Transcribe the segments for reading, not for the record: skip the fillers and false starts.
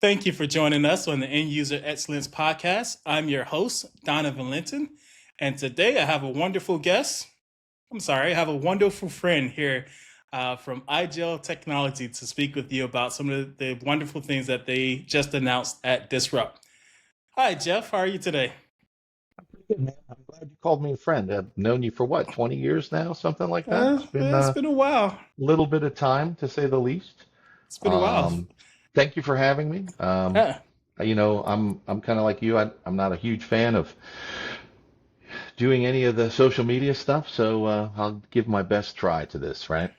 Thank you for joining us on the End User Excellence Podcast. I'm your host, Donovan Linton, and today I have a wonderful guest. I have a wonderful friend here from IGEL Technology to speak with you about some of the wonderful things that they just announced at Disrupt. Hi, Jeff. How are you today? Good, man. I'm glad you called me a friend. I've known you for what, 20 years now, something like that. It's been It's a been a while. little bit of time, to say the least. It's been a while. Um, Thank you for having me. Yeah. I'm kind of like you. I'm not a huge fan of doing any of the social media stuff, so I'll give my best try to this, right?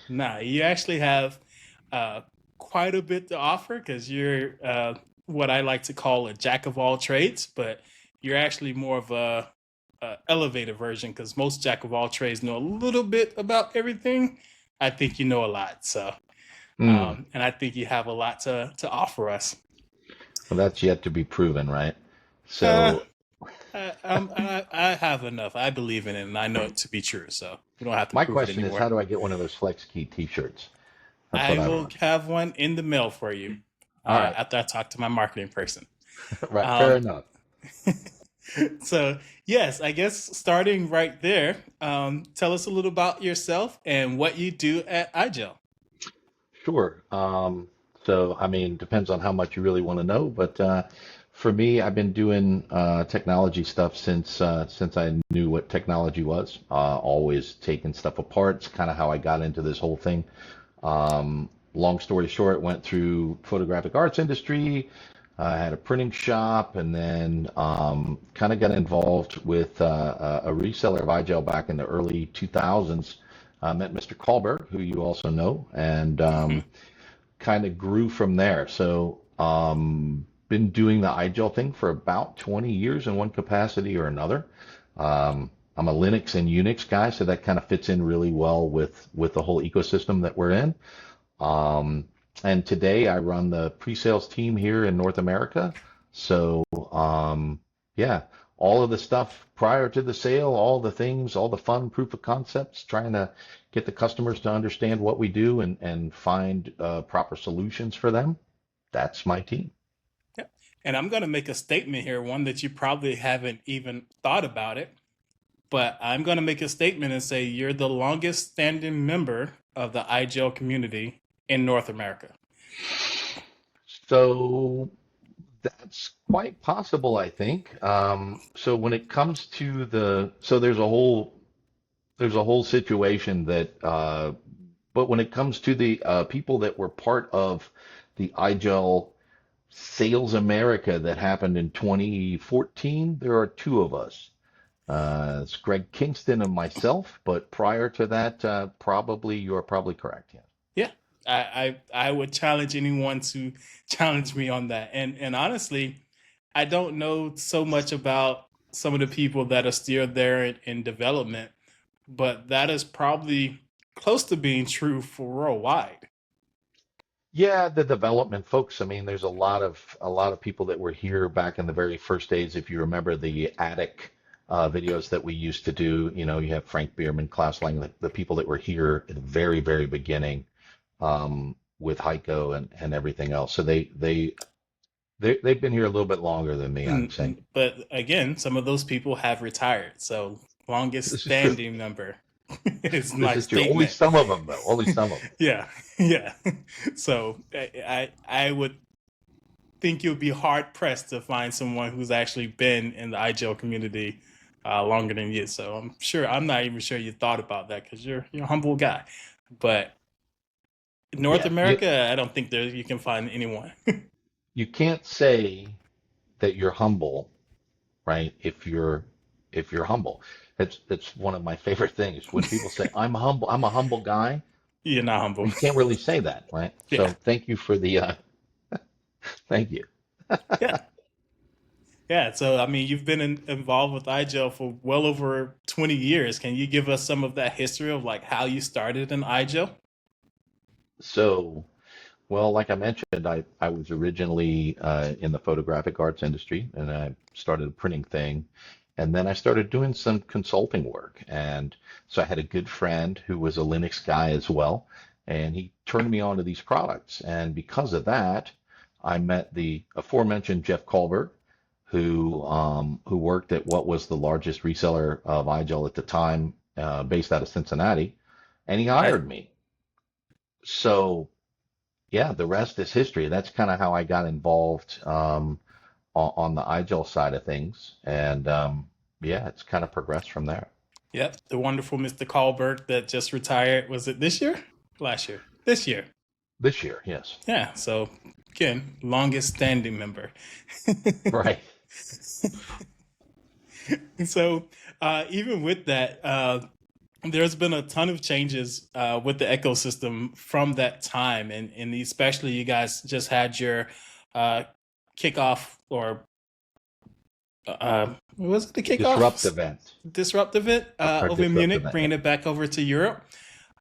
Nah, you actually have uh, quite a bit to offer because you're what I like to call a jack of all trades, but you're actually more of a elevated version because most jack of all trades know a little bit about everything. I think you know a lot, so Hmm. and I think you have a lot to offer us. Well, that's yet to be proven, right? Uh, So I have enough. I believe in it, and I know it to be true. So we don't have to my prove it question is, anymore. how do I get one of those Flex Key t-shirts? That's I what I will want. have one in the mail for you All right. after I talk to my marketing person. Right. Fair Um, enough. so, yes, I guess starting right there, tell us a little about yourself and what you do at IGEL. Sure. I mean, depends on how much you really want to know, but for me, I've been doing technology stuff since I knew what technology was. Always taking stuff apart. It's kind of how I got into this whole thing. Long story short, went through photographic arts industry. I had a printing shop, and then kind of got involved with a reseller of IGEL back in the early 2000s. Met Mr. Kahlberg, who you also know, and Hmm. kind of grew from there. So, been doing the IGEL thing for about 20 years in one capacity or another. I'm a Linux and Unix guy, so that kind of fits in really well with the whole ecosystem that we're in. Um, and today I run the pre-sales team here in North America. So, yeah, all of the stuff prior to the sale, all the things, all the fun proof of concepts, trying to get the customers to understand what we do and find proper solutions for them. That's my team. Yeah. And I'm going to make a statement here, one that you probably haven't even thought about it, but I'm going to make a statement and say you're the longest standing member of the IGEL community in North America. So that's quite possible, I think. So when it comes to so there's a whole situation that, but when it comes to the people that were part of the IGEL Sales America that happened in 2014, there are two of us. It's Greg Kingston and myself, but prior to that, you're probably correct. Yes. Yeah, I would challenge anyone to challenge me on that. And honestly, I don't know so much about some of the people that are still there in development, but that is probably close to being true for worldwide. Yeah, the development folks. I mean, there's a lot of people that were here back in the very first days. If you remember the attic videos that we used to do, you have Frank Bierman, Klaus Lang, the people that were here at the very, very beginning with Heiko and everything else. So they've been here a little bit longer than me, I'd say. But again, some of those people have retired. So longest This is true. standing number is This my is true. Only statement. some of them, though. Only some of them. Yeah, yeah. So I would think you'll be hard pressed to find someone who's actually been in the IGEL community longer than you. So I'm not even sure you thought about that because you're a humble guy. But North Yeah, America, I don't think there you can find anyone. you can't say that you're humble, right? If you're humble. That's one of my favorite things. When people say I'm humble, I'm a humble guy. You're not humble. You can't really say that, right? Yeah, So thank you for the thank you. yeah, yeah. So I mean, you've been involved with IGEL for well over 20 years. Can you give us some of that history of like how you started in IGEL? So, well, like I mentioned, I was originally in the photographic arts industry, and I started a printing thing, and then I started doing some consulting work. And so I had a good friend who was a Linux guy as well, and he turned me on to these products. And because of that, I met the aforementioned Jeff Colbert, who worked at what was the largest reseller of IGEL at the time, based out of Cincinnati, and he Right. hired me. So yeah, the rest is history. That's kind of how I got involved on the IGEL side of things, and yeah, it's kind of progressed from there. Yep. The wonderful Mr. Colbert that just retired. Was it this year? Last year? This year. This year, yes. Yeah. So again, longest standing member. Right. So even with that, there's been a ton of changes with the ecosystem from that time, and especially you guys just had your uh, kickoff or was it the Disrupt kickoff event. disruptive it Our over in disrupt Munich, event, yeah. bringing it back over to Europe.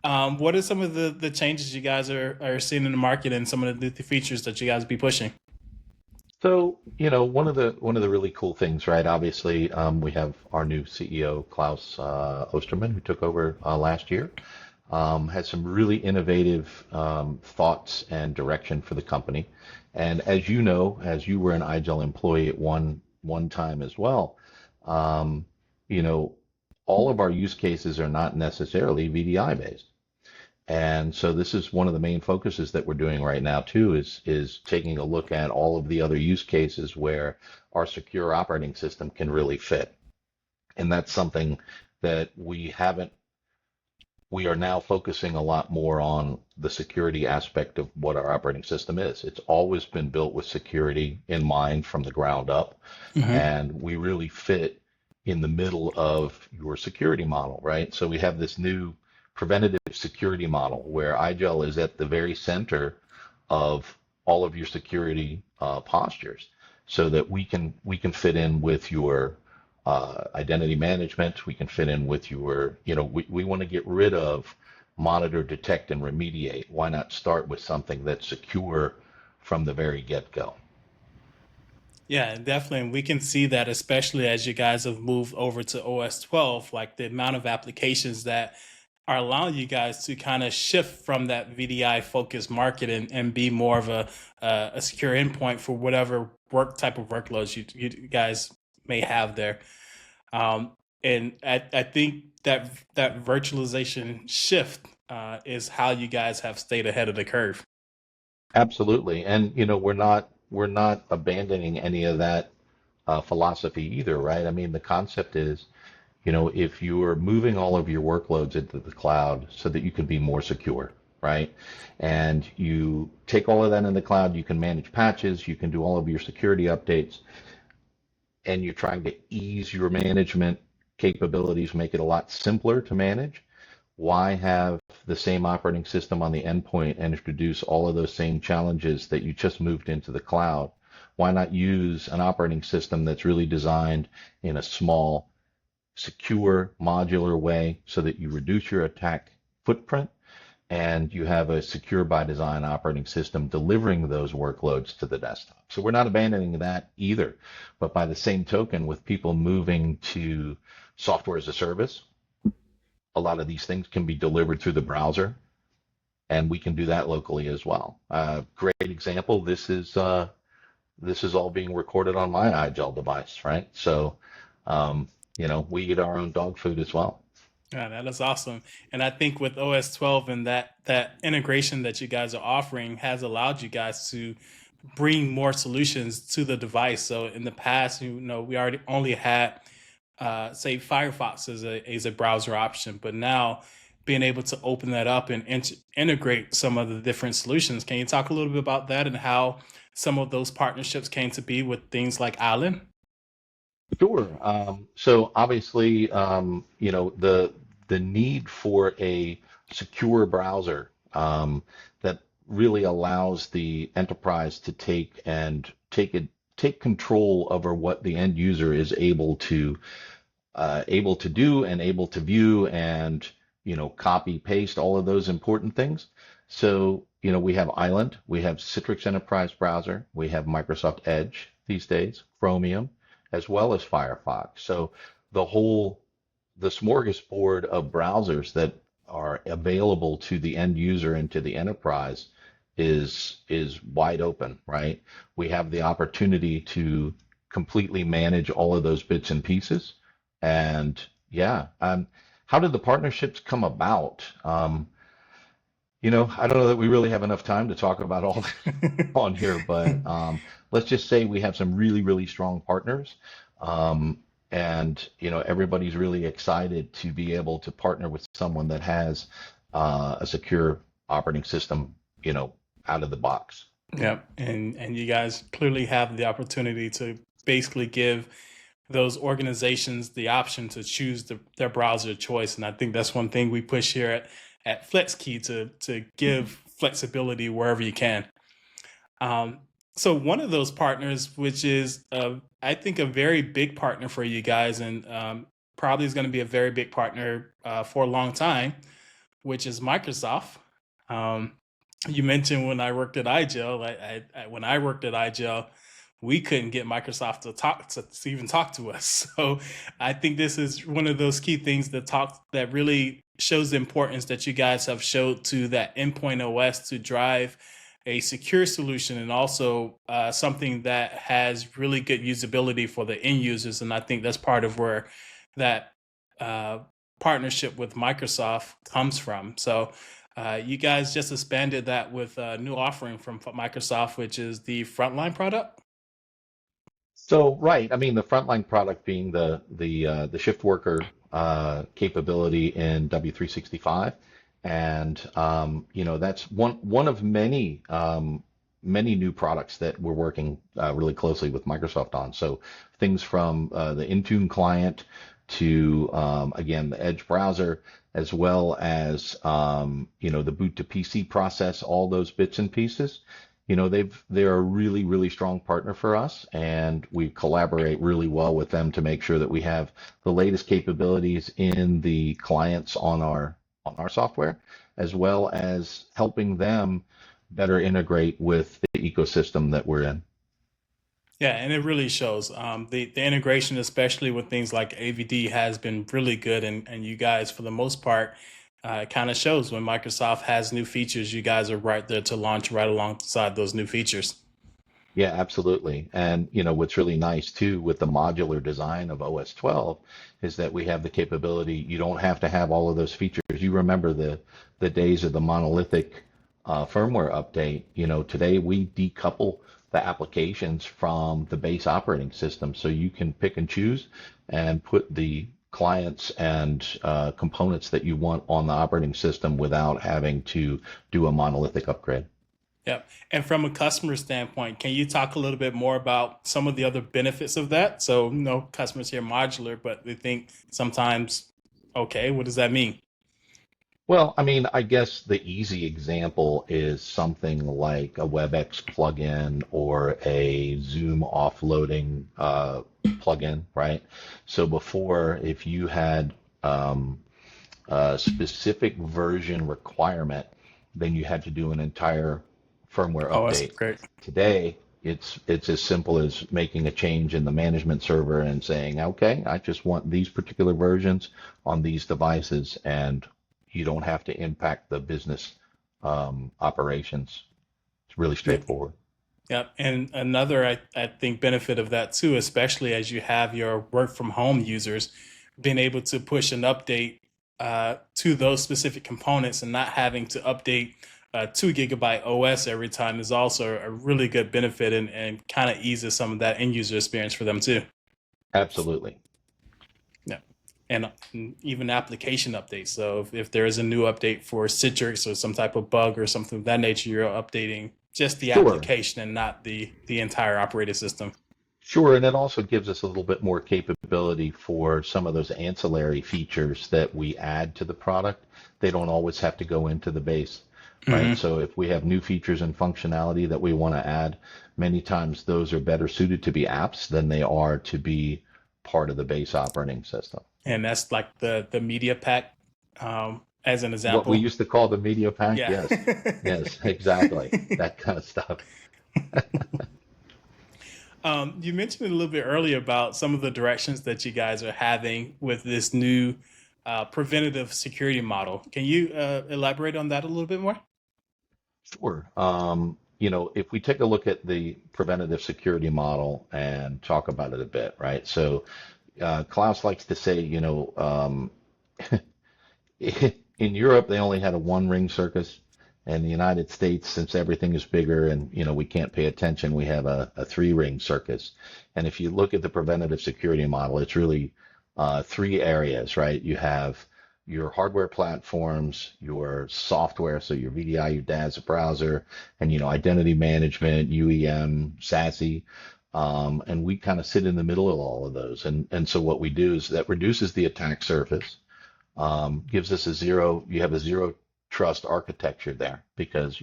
What are some of the changes you guys are seeing in the market and some of the features that you guys be pushing? So, one of the really cool things, right? Obviously, we have our new CEO, Klaus Osterman, who took over last year. Has some really innovative thoughts and direction for the company. And as you know, as you were an IGEL employee at one time as well, um, you know, all of our use cases are not necessarily VDI based. And so this is one of the main focuses that we're doing right now too, is taking a look at all of the other use cases where our secure operating system can really fit. And that's something that we are now focusing a lot more on the security aspect of what our operating system is. It's always been built with security in mind from the ground up, Hmm. and we really fit in the middle of your security model, right? So we have this new preventative security model where IGEL is at the very center of all of your security postures, so that we can fit in with your identity management. We can fit in with your, we want to get rid of monitor, detect, and remediate. Why not start with something that's secure from the very get-go? Yeah, definitely. And we can see that, especially as you guys have moved over to OS 12, like the amount of applications that are allowing you guys to kind of shift from that VDI focused market and be more of a secure endpoint for whatever work type of workloads you guys may have there. Um, and I think that virtualization shift is how you guys have stayed ahead of the curve. Absolutely. And we're not abandoning any of that philosophy either, right? I mean, the concept is, if you are moving all of your workloads into the cloud so that you can be more secure, right? And you take all of that in the cloud, you can manage patches, you can do all of your security updates, and you're trying to ease your management capabilities, make it a lot simpler to manage. Why have the same operating system on the endpoint and introduce all of those same challenges that you just moved into the cloud? Why not use an operating system that's really designed in a small, secure, modular way so that you reduce your attack footprint and you have a secure by design operating system delivering those workloads to the desktop? So we're not abandoning that either. But by the same token, with people moving to software as a service, a lot of these things can be delivered through the browser, and we can do that locally as well. Great example. This is all being recorded on my IGEL device, right? So, we eat our own dog food as well. Yeah, that is awesome. And I think with OS 12 and that integration that you guys are offering has allowed you guys to bring more solutions to the device. So in the past, we already only had say Firefox as a browser option, but now being able to open that up and integrate some of the different solutions. Can you talk a little bit about that and how some of those partnerships came to be with things like Island? Sure. So obviously, the need for a secure browser that really allows the enterprise to take control over what the end user is able to do and able to view and copy paste all of those important things. So we have Island, we have Citrix Enterprise Browser, we have Microsoft Edge these days, Chromium, as well as Firefox. So the smorgasbord of browsers that are available to the end user and to the enterprise is wide open, right? We have the opportunity to completely manage all of those bits and pieces. And yeah, how did the partnerships come about? I don't know that we really have enough time to talk about all on here, but let's just say we have some really, really strong partners. Um, and everybody's really excited to be able to partner with someone that has a secure operating system, out of the box. Yep. And you guys clearly have the opportunity to basically give those organizations the option to choose their browser of choice. And I think that's one thing we push here at FlexKey to give flexibility wherever you can. Um, so one of those partners, which is I think a very big partner for you guys, and probably is going to be a very big partner for a long time, which is Microsoft. Um, you mentioned when I worked at IGEL, when I worked at IGEL, we couldn't get Microsoft to even talk to us. So I think this is one of those key things that really shows the importance that you guys have showed to that endpoint OS to drive a secure solution, and also something that has really good usability for the end users. And I think that's part of where that uh, partnership with Microsoft comes from. So you guys just expanded that with a new offering from Microsoft, which is the Frontline product. So, right, I mean, the frontline product being the shift worker capability in W365, and that's one of many new products that we're working really closely with Microsoft on. So things from the Intune client to again the Edge browser, as well as the boot to PC process, all those bits and pieces. They're a really, really strong partner for us, and we collaborate really well with them to make sure that we have the latest capabilities in the clients on our software, as well as helping them better integrate with the ecosystem that we're in. Yeah, and it really shows. The integration, especially with things like AVD, has been really good, and you guys, for the most part, kind of shows when Microsoft has new features, you guys are right there to launch right alongside those new features. Yeah, absolutely. And what's really nice too with the modular design of OS 12 is that we have the capability. You don't have to have all of those features. You remember the days of the monolithic firmware update. Today we decouple the applications from the base operating system, so you can pick and choose and put the clients and components that you want on the operating system without having to do a monolithic upgrade. Yep. And from a customer standpoint, can you talk a little bit more about some of the other benefits of that? So, customers hear modular, but they think sometimes, okay, what does that mean? Well, I mean, I guess the easy example is something like a WebEx plugin or a Zoom offloading plugin, right? So before, if you had a specific version requirement, then you had to do an entire firmware Oh, that's update. great. Today, it's as simple as making a change in the management server and saying, okay, I just want these particular versions on these devices, and you don't have to impact the business operations. It's really Yeah. straightforward. Yep. And another, I think, benefit of that too, especially as you have your work from home users, being able to push an update to those specific components and not having to update 2 GB OS every time is also a really good benefit, and kind of eases some of that end user experience for them too. Absolutely. Yeah. And even application updates. So if there is a new update for Citrix or some type of bug or something of that nature, you're updating just the Sure. application and not the entire operating system. Sure, and it also gives us a little bit more capability for some of those ancillary features that we add to the product. They don't always have to go into the base, right? Hmm. So if we have new features and functionality that we want to add, many times those are better suited to be apps than they are to be part of the base operating system. And that's like the media pack, as an What we example. used to call the media pack, Yeah. yes, yes, exactly, that kind of stuff. You mentioned a little bit earlier about some of the directions that you guys are having with this new preventative security model. Can you elaborate on that a little bit more? Sure. If we take a look at the preventative security model and talk about it a bit, right? So Klaus likes to say, in Europe, they only had a one ring circus. In the United States, since everything is bigger and we can't pay attention, we have a three ring circus. And if you look at the preventative security model, it's really three areas, right? You have your hardware platforms, your software, so your VDI, your DAS browser, and identity management, UEM, SASE. And we kind of sit in the middle of all of those. And so what we do is that reduces the attack surface, gives us you have a zero trust architecture there because,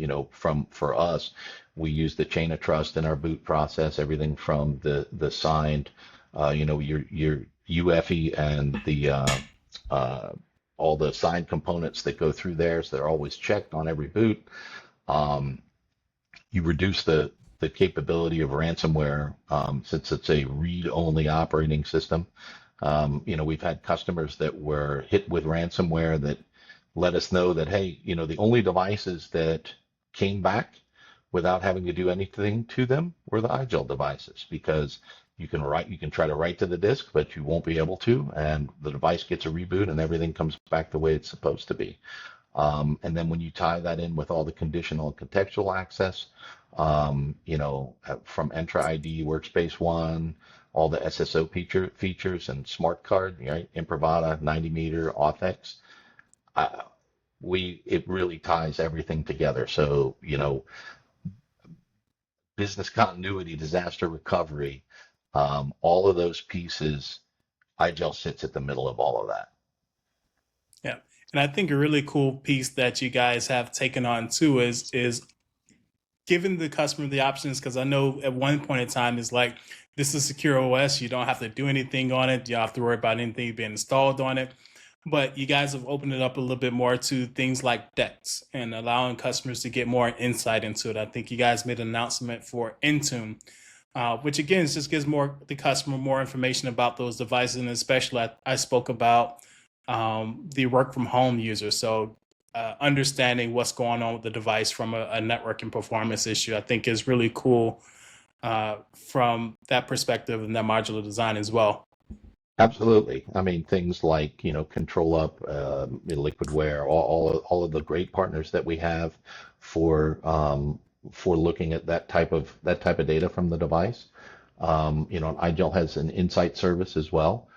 for us, we use the chain of trust in our boot process, everything from the signed, your UEFI and the, all the signed components that go through there. So they're always checked on every boot. Um, you reduce the capability of ransomware, since it's a read-only operating system. We've had customers that were hit with ransomware that let us know that, hey, the only devices that came back without having to do anything to them were the IGEL devices because you can try to write to the disk, but you won't be able to, and the device gets a reboot and everything comes back the way it's supposed to be. And then when you tie that in with all the conditional and contextual access, from Entra ID, Workspace One, all the SSO features and smart card, right? Improvata, 90 meter, AuthX, uh, it really ties everything together. So, business continuity, disaster recovery, all of those pieces, IGEL sits at the middle of all of that. Yeah. And I think a really cool piece that you guys have taken on too is giving the customer the options, because I know at one point in time it's like, this is secure OS, you don't have to do anything on it, you don't have to worry about anything being installed on it. But you guys have opened it up a little bit more to things like decks and allowing customers to get more insight into it. I think you guys made an announcement for Intune, which again just gives the customer more information about those devices. And especially I spoke about the work from home user. So understanding what's going on with the device from a networking performance issue, I think is really cool from that perspective and that modular design as well. Absolutely. I mean, things like, Control Up, Liquidware, all of the great partners that we have for looking at that type of data from the device. IGEL has an insight service as well.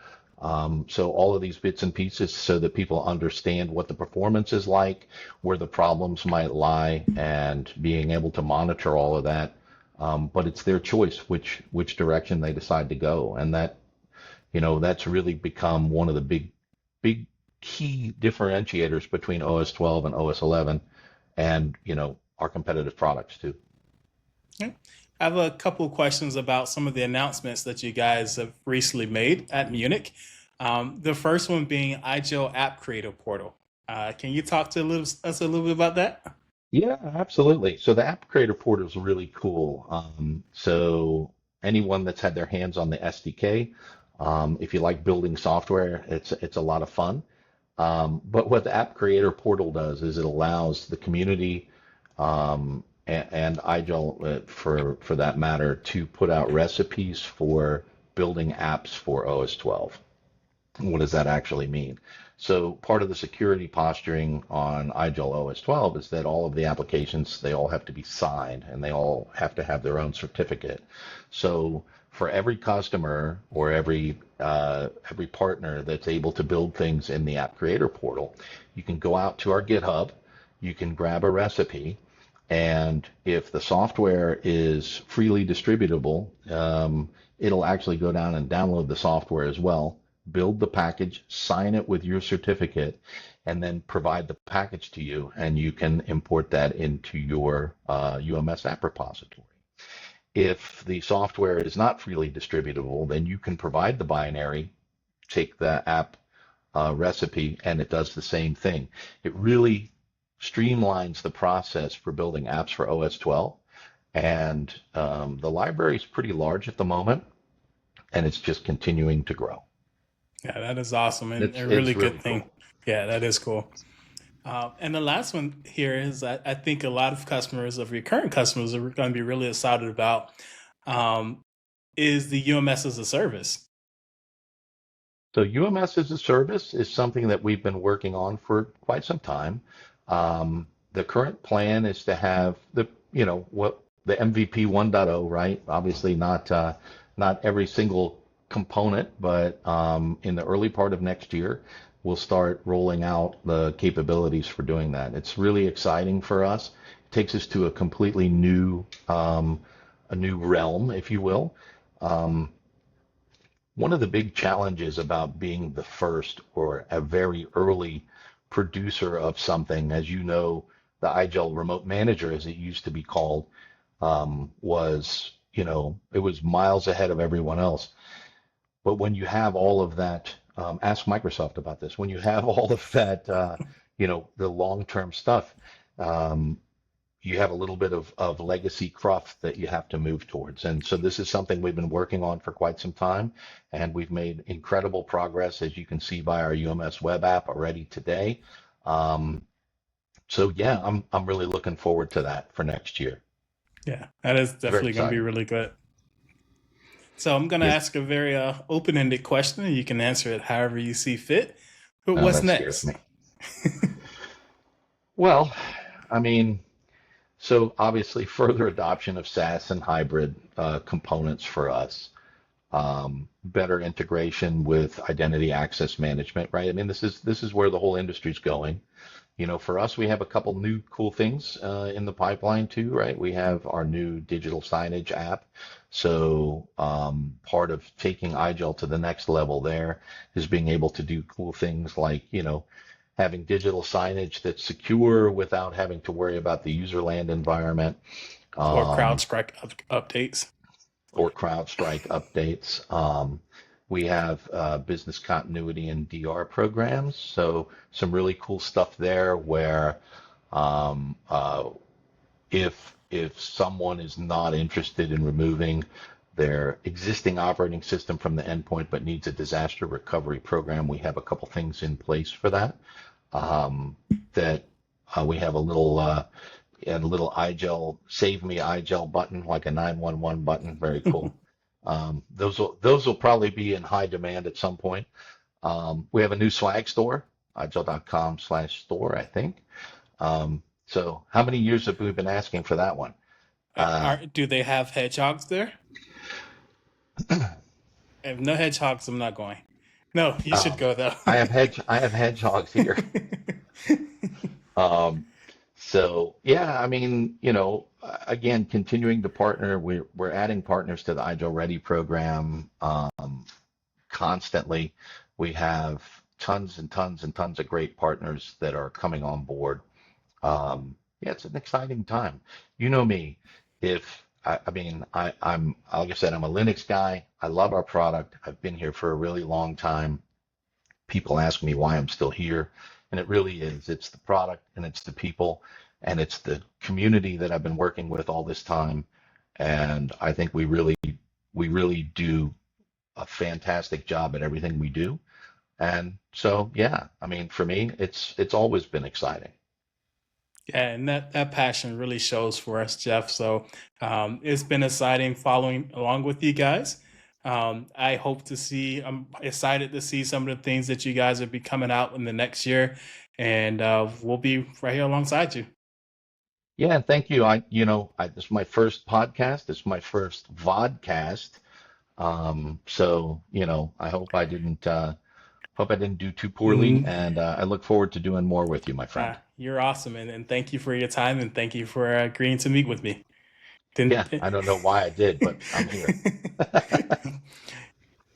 So all of these bits and pieces so that people understand what the performance is like, where the problems might lie, and being able to monitor all of that. But it's their choice which direction they decide to go, and that's really become one of the big key differentiators between OS 12 and OS 11, and our competitive products too. Yeah. I have a couple of questions about some of the announcements that you guys have recently made at Munich. The first one being IGEL App Creator Portal. Can you talk to us a little bit about that? Yeah, absolutely. So the App Creator Portal is really cool. So anyone that's had their hands on the SDK, if you like building software, it's a lot of fun. But what the App Creator Portal does is it allows the community, and IGEL, for that matter, to put out recipes for building apps for OS 12. What does that actually mean? So part of the security posturing on IGEL OS 12 is that all of the applications, they all have to be signed and they all have to have their own certificate. So for every customer or every partner that's able to build things in the App Creator Portal, you can go out to our GitHub, you can grab a recipe, and if the software is freely distributable, it'll actually go down and download the software as well, build the package, sign it with your certificate, and then provide the package to you, and you can import that into your UMS app repository. If the software is not freely distributable, then you can provide the binary, take the app recipe, and it does the same thing. It really streamlines the process for building apps for OS 12. And the library is pretty large at the moment, and it's just continuing to grow. Yeah, that is awesome and It's a really it's really good thing. cool. Yeah, that is cool. And the last one here is I think a lot of customers, of your current customers, are going to be really excited about um, is the UMS as a service. So UMS as a service is something that we've been working on for quite some time. The current plan is to have what the MVP 1.0, right? Obviously not every single component, but in the early part of next year, we'll start rolling out the capabilities for doing that. It's really exciting for us. It takes us to a completely a new realm, if you will. Um, One of the big challenges about being the first or a very early producer of something, as you know, the IGEL remote manager, as it used to be called, was, it was miles ahead of everyone else. But when you have all of that, ask Microsoft about this. When you have all of that, the long-term stuff, um, you have a little bit of legacy cruft that you have to move towards. And so this is something we've been working on for quite some time, and we've made incredible progress, as you can see by our UMS web app already today. Um, so yeah, I'm really looking forward to that for next year. Yeah, that is It's very definitely going to be exciting. really good. So I'm going to Yeah. ask a very open-ended question, and you can answer it however you see fit. But Oh, what's that scares next? me. Well, I mean, so obviously further adoption of SaaS and hybrid components for us. Better integration with identity access management, right? I mean, this is where the whole industry's going. For us, we have a couple new cool things in the pipeline too, right? We have our new digital signage app. So part of taking IGEL to the next level there is being able to do cool things like, having digital signage that's secure without having to worry about the user land environment. Or Um, CrowdStrike updates? or CrowdStrike updates. We have business continuity and DR programs, so some really cool stuff there where um, uh, if someone is not interested in removing their existing operating system from the endpoint but needs a disaster recovery program, we have a couple things in place for that. Um, that we have a little IGEL save me IGEL button, like a 911 button. Very cool. Those will probably be in high demand at some point. We have a new swag store, igel.com/store, I think. So how many years have we been asking for that one? Uh, Do they have hedgehogs there? If no hedgehogs, I'm not going. No, you should um, go though. I have hedgehogs here. Um, so yeah, I mean, again, continuing to partner, we're adding partners to the IGEL Ready program constantly. We have tons and tons and tons of great partners that are coming on board. Yeah, it's an exciting time. You know me. If I mean, I'm like I said, I'm a Linux guy. I love our product. I've been here for a really long time. People ask me why I'm still here, and it really is. It's the product, and it's the people, and it's the community that I've been working with all this time. And I think we really do a fantastic job at everything we do. And so, yeah, I mean, for me, it's always been exciting. Yeah, and that passion really shows for us, Jeff. So it's been exciting following along with you guys. I hope to see. I'm excited to see some of the things that you guys will be coming out in the next year, and we'll be right here alongside you. Yeah, and thank you. This is my first podcast. This is my first vodcast. So, I hope I didn't do too poorly, Mm, and I look forward to doing more with you, my friend. you're awesome, and thank you for your time, and thank you for agreeing to meet with me. Yeah, Didn't. I don't know why I did, but I'm here.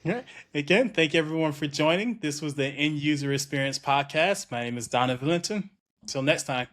Yeah. Again, thank you everyone for joining. This was the End User Experience Podcast. My name is Donovan Linton. Until next time.